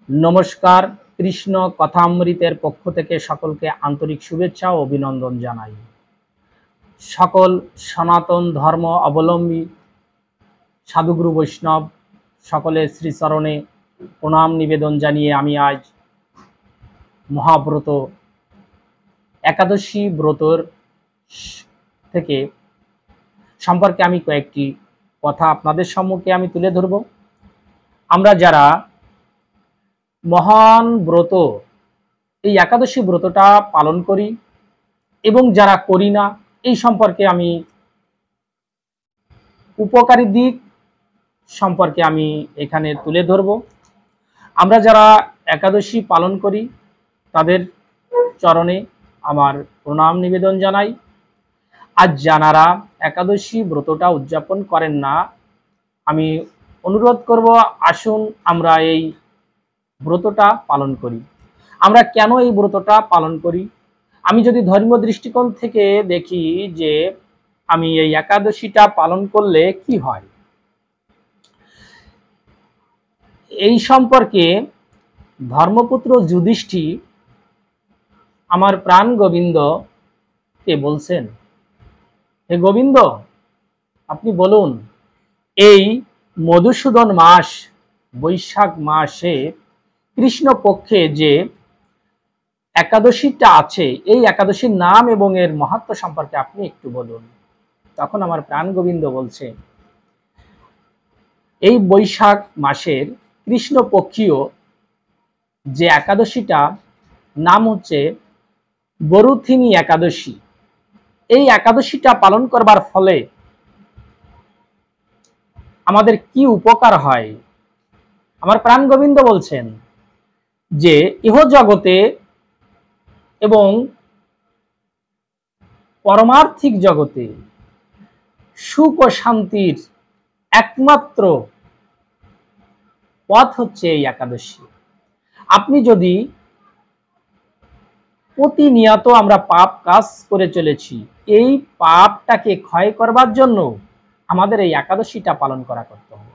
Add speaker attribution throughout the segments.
Speaker 1: নমস্কার। কৃষ্ণ কথামৃতের পক্ষ থেকে সকলকে আন্তরিক শুভেচ্ছা ও অভিনন্দন জানাই। সকল সনাতন ধর্ম অবলম্বী সাধুগুরু বৈষ্ণব সকলের শ্রীচরণে প্রণাম নিবেদন জানিয়ে আমি আজ মহাব্রত একাদশী ব্রতর থেকে সম্পর্কে আমি কয়েকটি কথা আপনাদের সম্মুখে আমি তুলে ধরব। আমরা যারা মহান ব্রত এই একাদশী ব্রতটা পালন করি এবং যারা করি না, এই সম্পর্কে আমি উপকারী দিক সম্পর্কে আমি এখানে তুলে ধরব। আমরা যারা একাদশী পালন করি তাদের চরণে আমার প্রণাম নিবেদন জানাই। আর যারা একাদশী ব্রতটা উদযাপন করেন না, আমি অনুরোধ করব আসুন আমরা এই ব্রতটা পালন করি। আমরা কেন এই ব্রতটা পালন করি? আমি যদি ধর্মীয় দৃষ্টিকোণ থেকে দেখি যে আমি এই একাদশীটা পালন করলে কি হয়, এই সম্পর্কে ধর্মপুত্র যুধিষ্ঠির আমার প্রাণ গোবিন্দকে বলছেন, হে গোবিন্দ, আপনি বলুন, এই মধুসূদন মাস বৈশাখ মাসে কৃষ্ণ পক্ষে যে একাদশীটা আছে, এই একাদশীর নাম এবং এর মাহাত্ম্য সম্পর্কে আপনি একটু বলুন। তখন আমার প্রাণ গোবিন্দ বলছে, এই বৈশাখ মাসের কৃষ্ণপক্ষীয় যে একাদশীটা নাম হচ্ছে বরুথিনী একাদশী। এই একাদশীটা পালন করবার ফলে আমাদের কি উপকার হয়? আমার প্রাণ গোবিন্দ বলছেন যে ইহ জগতে এবং পরমার্থিক জগতে সুখ ও শান্তির একমাত্র পথ হচ্ছে এই একাদশী। আপনি যদি প্রতিনিয়ত আমরা পাপ কাজ করে চলেছি, এই পাপটাকে ক্ষয় করবার জন্য আমাদের এই একাদশীটা পালন করা করতে হবে।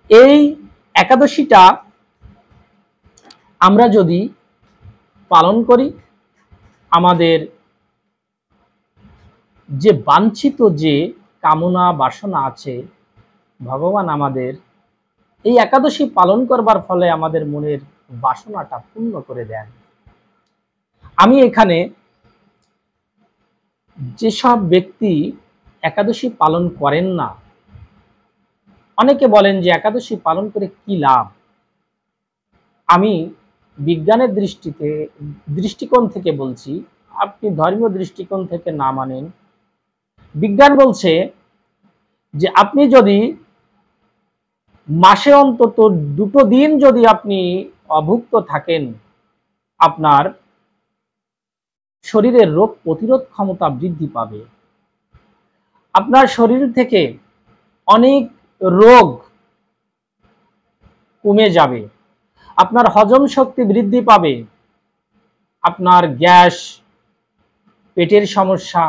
Speaker 1: এই একাদশীটা আমরা যদি পালন করি, আমাদের যে বাঞ্ছিত যে কামনা বাসনা আছে, ভগবান আমাদের এই একাদশী পালন করবার ফলে আমাদের মনের বাসনাটা পূর্ণ করে দেন। আমি এখানে যেসব ব্যক্তি একাদশী পালন করেন না, অনেকে বলেন যে একাদশী পালন করে কি লাভ। আমি বিজ্ঞানের দৃষ্টিকোণ থেকে বলছি, আপনি ধর্মীয় দৃষ্টিকোণ থেকে না মানেন, বিজ্ঞান বলছে যে আপনি যদি মাসে অন্তত 2 দিন যদি আপনি অভুক্ত থাকেন, আপনার শরীরের রোগ প্রতিরোধ ক্ষমতা বৃদ্ধি পাবে, আপনার শরীর থেকে অনেক রোগ কমে যাবে, আপনার হজম শক্তি বৃদ্ধি পাবে, আপনার গ্যাস, পেটের সমস্যা,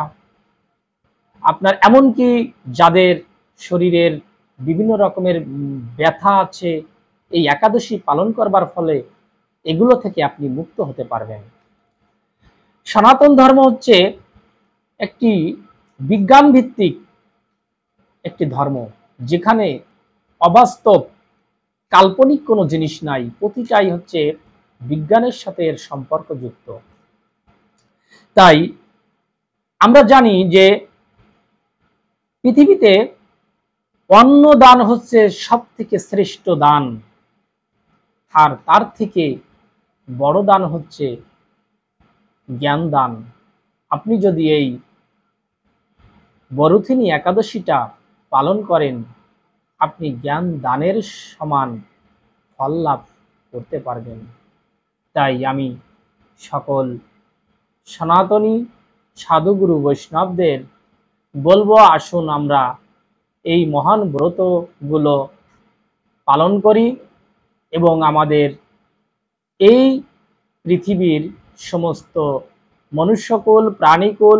Speaker 1: আপনার এমনকি যাদের শরীরের বিভিন্ন রকমের ব্যথা আছে, এই একাদশী পালন করবার ফলে এগুলো থেকে আপনি মুক্ত হতে পারবেন। সনাতন ধর্ম হচ্ছে একটি বিজ্ঞান ভিত্তিক একটি ধর্ম, যেখানে অবাস্তব কাল্পনিক কোনো জিনিস নাই, প্রতিটাই হচ্ছে বিজ্ঞানের সাথে এর সম্পর্কযুক্ত। তাই আমরা জানি যে পৃথিবীতে অন্ন দান হচ্ছে সব থেকে শ্রেষ্ঠ দান, আর তার থেকে বড় দান হচ্ছে জ্ঞান দান। আপনি যদি এই বরুথিনী একাদশীটা পালন করেন, আপনি জ্ঞান দানের সমান ফল লাভ করতে পারবেন। তাই আমি সকল সনাতনী সাধুগুরু বৈষ্ণবদের বলবো, আসুন আমরা এই মহান ব্রতগুলো পালন করি এবং আমাদের এই পৃথিবীর সমস্ত মনুষ্যকুল, প্রাণীকুল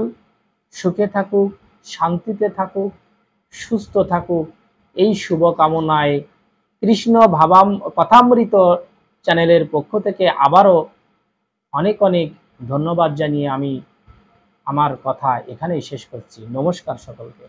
Speaker 1: সুখে থাকুক, শান্তিতে থাকুক, সুস্থ থাকুক, এই শুভকামনায় কৃষ্ণ ভাবাম কথামৃত চ্যানেলের পক্ষ থেকে আবারও অনেক অনেক ধন্যবাদ জানিয়ে আমি আমার কথা এখানেই শেষ করছি। নমস্কার সকলকে।